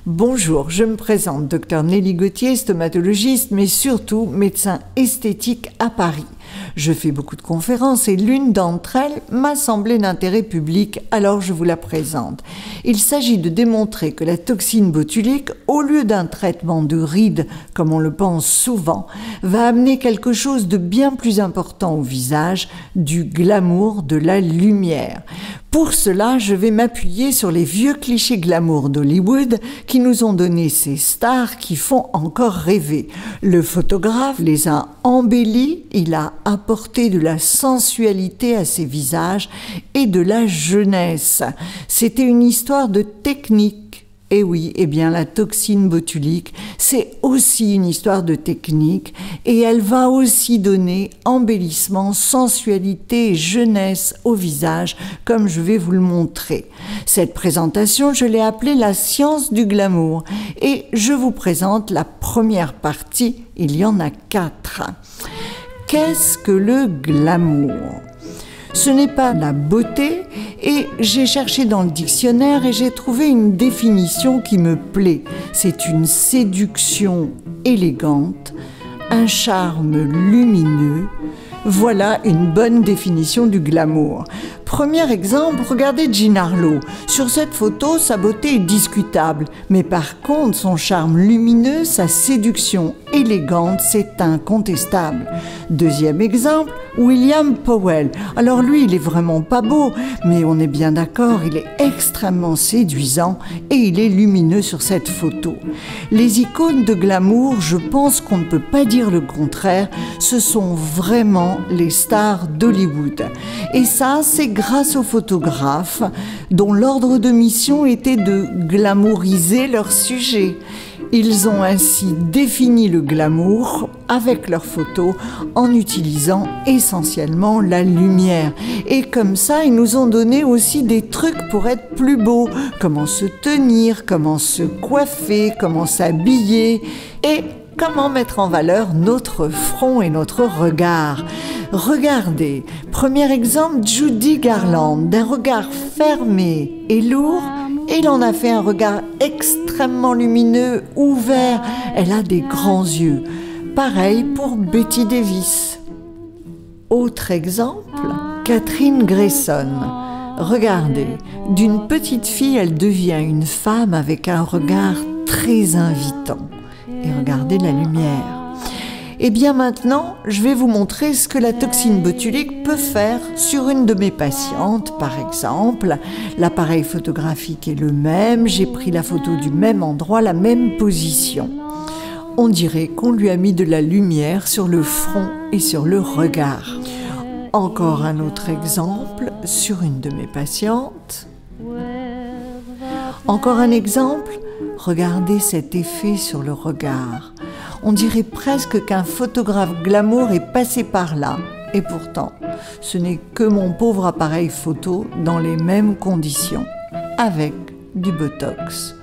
Bonjour, je me présente, Dr Nelly Gauthier, stomatologiste, mais surtout médecin esthétique à Paris. Je fais beaucoup de conférences et l'une d'entre elles m'a semblé d'intérêt public, alors je vous la présente. Il s'agit de démontrer que la toxine botulique, au lieu d'un traitement de rides, comme on le pense souvent, va amener quelque chose de bien plus important au visage, du glamour, de la lumière. Pour cela, je vais m'appuyer sur les vieux clichés glamour d'Hollywood qui nous ont donné ces stars qui font encore rêver. Le photographe les a embellis, il a apporté de la sensualité à ses visages et de la jeunesse. C'était une histoire de technique. Et oui, eh bien la toxine botulique, c'est aussi une histoire de technique et elle va aussi donner embellissement, sensualité et jeunesse au visage, comme je vais vous le montrer. Cette présentation, je l'ai appelée la science du glamour et je vous présente la première partie, il y en a 4. Qu'est-ce que le glamour ? Ce n'est pas la beauté et j'ai cherché dans le dictionnaire et j'ai trouvé une définition qui me plaît. C'est une séduction élégante, un charme lumineux. Voilà une bonne définition du glamour. Premier exemple, regardez Jean Harlow. Sur cette photo, sa beauté est discutable, mais par contre, son charme lumineux, sa séduction élégante, c'est incontestable. Deuxième exemple, William Powell. Alors lui, il est vraiment pas beau, mais on est bien d'accord, il est extrêmement séduisant et il est lumineux sur cette photo. Les icônes de glamour, je pense qu'on ne peut pas dire le contraire, ce sont vraiment les stars d'Hollywood. Et ça, c'est grâce aux photographes dont l'ordre de mission était de glamouriser leur sujet. Ils ont ainsi défini le glamour avec leurs photos en utilisant essentiellement la lumière. Et comme ça, ils nous ont donné aussi des trucs pour être plus beaux. Comment se tenir, comment se coiffer, comment s'habiller et comment mettre en valeur notre front et notre regard. Regardez, premier exemple, Judy Garland, d'un regard fermé et lourd, il en a fait un regard extrêmement lumineux, ouvert, elle a des grands yeux. Pareil pour Bette Davis. Autre exemple, Catherine Grayson. Regardez, d'une petite fille, elle devient une femme avec un regard très invitant. Et regardez la lumière. Et bien maintenant, je vais vous montrer ce que la toxine botulique peut faire sur une de mes patientes. Par exemple, l'appareil photographique est le même, j'ai pris la photo du même endroit, la même position. On dirait qu'on lui a mis de la lumière sur le front et sur le regard. Encore un autre exemple sur une de mes patientes. Encore un exemple, regardez cet effet sur le regard. On dirait presque qu'un photographe glamour est passé par là. Et pourtant, ce n'est que mon pauvre appareil photo dans les mêmes conditions, avec du botox.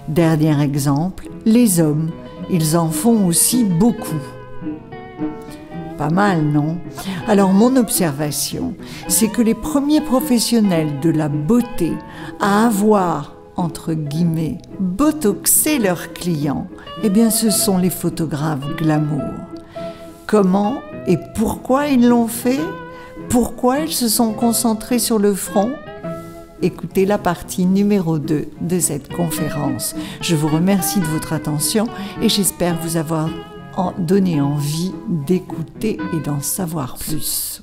Dernier exemple, les hommes, ils en font aussi beaucoup. Pas mal, non? Alors mon observation, c'est que les premiers professionnels de la beauté à avoir, entre guillemets, botoxer leurs clients, eh bien ce sont les photographes glamour. Comment et pourquoi ils l'ont fait? Pourquoi ils se sont concentrés sur le front? Écoutez la partie numéro 2 de cette conférence. Je vous remercie de votre attention et j'espère vous avoir donné envie d'écouter et d'en savoir plus.